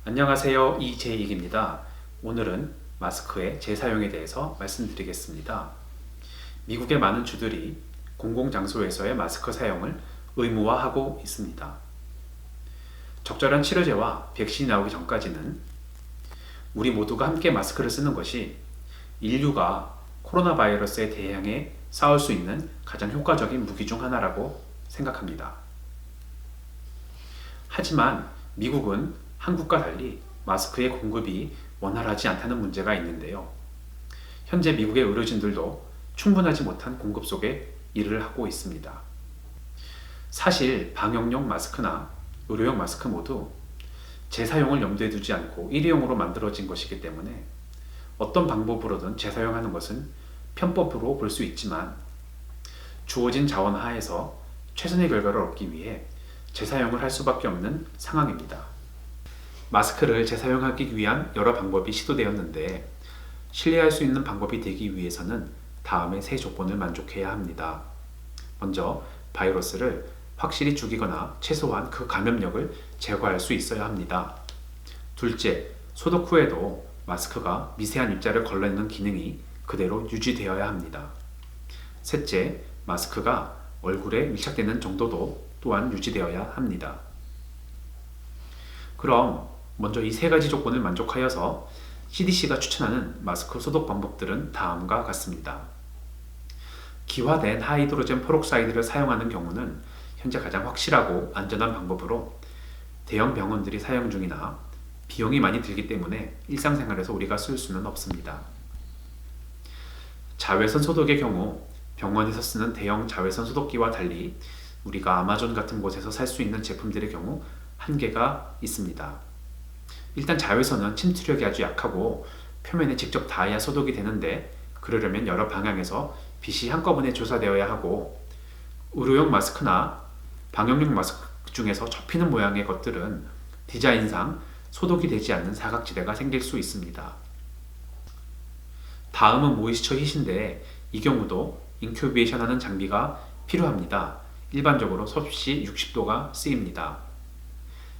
안녕하세요. 이재익입니다. 오늘은 마스크의 재사용에 대해서 말씀드리겠습니다. 미국의 많은 주들이 공공장소에서의 마스크 사용을 의무화하고 있습니다. 적절한 치료제와 백신이 나오기 전까지는 우리 모두가 함께 마스크를 쓰는 것이 인류가 코로나 바이러스에 대항해 싸울 수 있는 가장 효과적인 무기 중 하나라고 생각합니다. 하지만 미국은 한국과 달리 마스크의 공급이 원활하지 않다는 문제가 있는데요. 현재 미국의 의료진들도 충분하지 못한 공급 속에 일을 하고 있습니다. 사실 방역용 마스크나 의료용 마스크 모두 재사용을 염두에 두지 않고 일회용으로 만들어진 것이기 때문에 어떤 방법으로든 재사용하는 것은 편법으로 볼 수 있지만 주어진 자원 하에서 최선의 결과를 얻기 위해 재사용을 할 수밖에 없는 상황입니다. 마스크를 재사용하기 위한 여러 방법이 시도되었는데 신뢰할 수 있는 방법이 되기 위해서는 다음의 세 조건을 만족해야 합니다. 먼저 바이러스를 확실히 죽이거나 최소한 그 감염력을 제거할 수 있어야 합니다. 둘째, 소독 후에도 마스크가 미세한 입자를 걸러내는 기능이 그대로 유지되어야 합니다. 셋째, 마스크가 얼굴에 밀착되는 정도도 또한 유지되어야 합니다. 그럼 먼저 이 세 가지 조건을 만족하여서 CDC가 추천하는 마스크 소독 방법들은 다음과 같습니다. 기화된 하이드로젠 페록사이드를 사용하는 경우는 현재 가장 확실하고 안전한 방법으로 대형 병원들이 사용 중이나 비용이 많이 들기 때문에 일상생활에서 우리가 쓸 수는 없습니다. 자외선 소독의 경우 병원에서 쓰는 대형 자외선 소독기와 달리 우리가 아마존 같은 곳에서 살 수 있는 제품들의 경우 한계가 있습니다. 일단 자외선은 침투력이 아주 약하고 표면에 직접 닿아야 소독이 되는데 그러려면 여러 방향에서 빛이 한꺼번에 조사되어야 하고 의료용 마스크나 방역용 마스크 중에서 접히는 모양의 것들은 디자인상 소독이 되지 않는 사각지대가 생길 수 있습니다. 다음은 모이스처 힛인데 이 경우도 인큐베이션 하는 장비가 필요합니다. 일반적으로 섭씨 60도가 쓰입니다.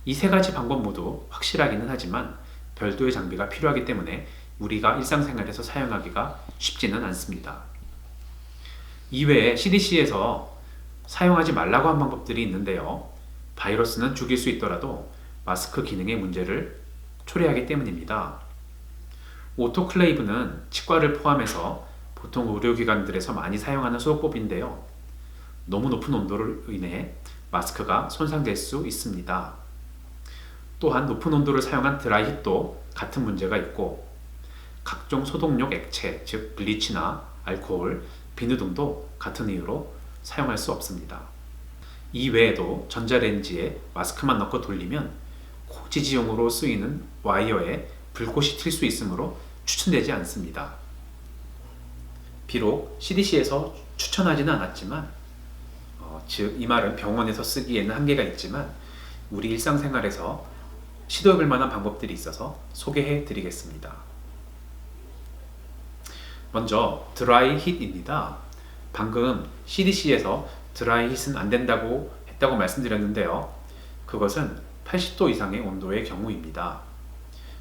이 세 가지 방법 모두 확실하기는 하지만 별도의 장비가 필요하기 때문에 우리가 일상생활에서 사용하기가 쉽지는 않습니다. 이외에 CDC에서 사용하지 말라고 한 방법들이 있는데요. 바이러스는 죽일 수 있더라도 마스크 기능의 문제를 초래하기 때문입니다. 오토클레이브는 치과를 포함해서 보통 의료기관들에서 많이 사용하는 소독법인데요. 너무 높은 온도로 인해 마스크가 손상될 수 있습니다. 또한 높은 온도를 사용한 드라이힛도 같은 문제가 있고 각종 소독용 액체, 즉 블리치나 알코올, 비누 등도 같은 이유로 사용할 수 없습니다. 이 외에도 전자레인지에 마스크만 넣고 돌리면 코지지용으로 쓰이는 와이어에 불꽃이 튈 수 있으므로 추천되지 않습니다. 비록 CDC에서 추천하지는 않았지만 즉 이 말은 병원에서 쓰기에는 한계가 있지만 우리 일상생활에서 시도해볼 만한 방법들이 있어서 소개해 드리겠습니다. 먼저 드라이 힛입니다. 방금 CDC에서 드라이 힛은 안 된다고 했다고 말씀드렸는데요. 그것은 80도 이상의 온도의 경우입니다.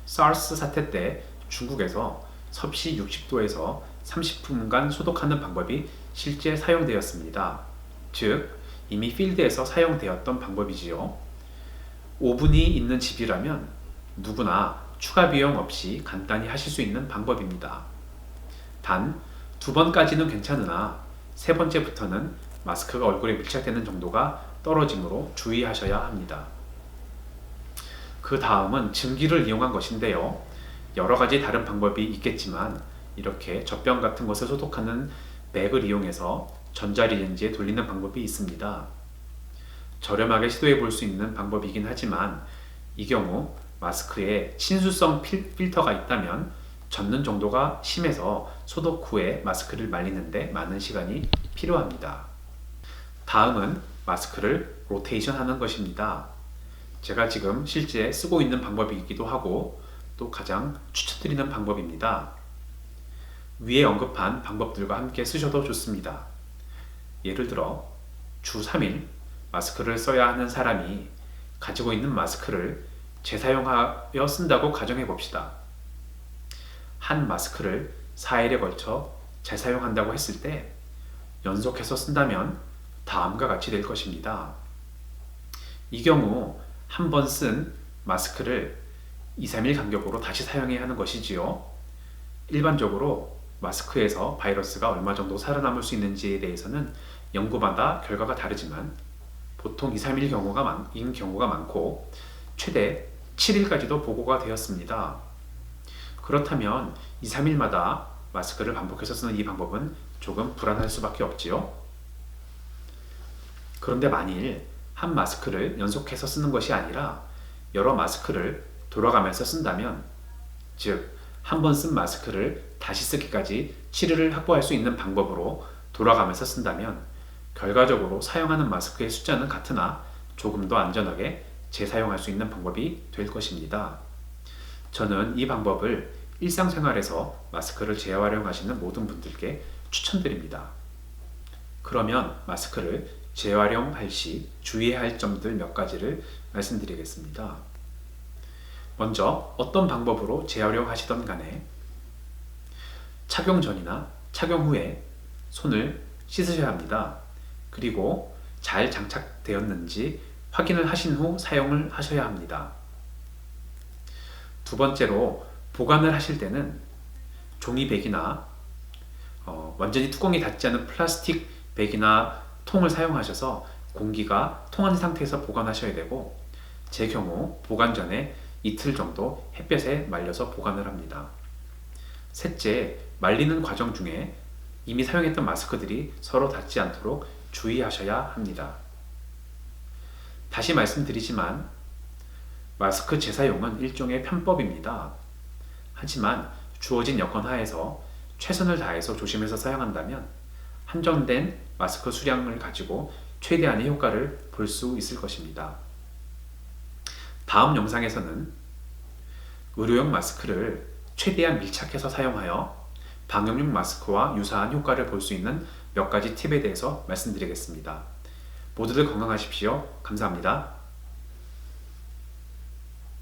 사르스 사태 때 중국에서 섭씨 60도에서 30분간 소독하는 방법이 실제 사용되었습니다. 즉 이미 필드에서 사용되었던 방법이지요. 오븐이 있는 집이라면 누구나 추가 비용 없이 간단히 하실 수 있는 방법입니다. 단, 2번까지는 괜찮으나 3번째부터는 마스크가 얼굴에 밀착되는 정도가 떨어지므로 주의하셔야 합니다. 그 다음은 증기를 이용한 것인데요. 여러 가지 다른 방법이 있겠지만 이렇게 젖병 같은 것을 소독하는 맥을 이용해서 전자레인지에 돌리는 방법이 있습니다. 저렴하게 시도해 볼 수 있는 방법이긴 하지만 이 경우 마스크에 친수성 필터가 있다면 젖는 정도가 심해서 소독 후에 마스크를 말리는데 많은 시간이 필요합니다. 다음은 마스크를 로테이션 하는 것입니다. 제가 지금 실제 쓰고 있는 방법이기도 하고 또 가장 추천드리는 방법입니다. 위에 언급한 방법들과 함께 쓰셔도 좋습니다. 예를 들어 주 3일 마스크를 써야 하는 사람이 가지고 있는 마스크를 재사용하여 쓴다고 가정해 봅시다. 한 마스크를 4일에 걸쳐 재사용한다고 했을 때 연속해서 쓴다면 다음과 같이 될 것입니다. 이 경우 한 번 쓴 마스크를 2, 3일 간격으로 다시 사용해야 하는 것이지요. 일반적으로 마스크에서 바이러스가 얼마 정도 살아남을 수 있는지에 대해서는 연구마다 결과가 다르지만 보통 2, 3일 인 경우가 많고 최대 7일까지도 보고가 되었습니다. 그렇다면 2, 3일마다 마스크를 반복해서 쓰는 이 방법은 조금 불안할 수밖에 없지요. 그런데 만일 한 마스크를 연속해서 쓰는 것이 아니라 여러 마스크를 돌아가면서 쓴다면, 즉 한 번 쓴 마스크를 다시 쓰기까지 7일을 확보할 수 있는 방법으로 돌아가면서 쓴다면 결과적으로 사용하는 마스크의 숫자는 같으나 조금 더 안전하게 재사용할 수 있는 방법이 될 것입니다. 저는 이 방법을 일상생활에서 마스크를 재활용하시는 모든 분들께 추천드립니다. 그러면 마스크를 재활용할 시 주의해야 할 점들 몇 가지를 말씀드리겠습니다. 먼저 어떤 방법으로 재활용하시던 간에 착용 전이나 착용 후에 손을 씻으셔야 합니다. 그리고 잘 장착되었는지 확인을 하신 후 사용을 하셔야 합니다. 두 번째로 보관을 하실 때는 종이백이나 완전히 뚜껑이 닫지 않은 플라스틱 백이나 통을 사용하셔서 공기가 통한 상태에서 보관하셔야 되고, 제 경우 보관 전에 이틀 정도 햇볕에 말려서 보관을 합니다. 셋째, 말리는 과정 중에 이미 사용했던 마스크들이 서로 닿지 않도록 주의하셔야 합니다. 다시 말씀드리지만 마스크 재사용은 일종의 편법입니다. 하지만 주어진 여건 하에서 최선을 다해서 조심해서 사용한다면 한정된 마스크 수량을 가지고 최대한의 효과를 볼 수 있을 것입니다. 다음 영상에서는 의료용 마스크를 최대한 밀착해서 사용하여 방역용 마스크와 유사한 효과를 볼 수 있는 몇 가지 팁에 대해서 말씀드리겠습니다. 모두들 건강하십시오. 감사합니다.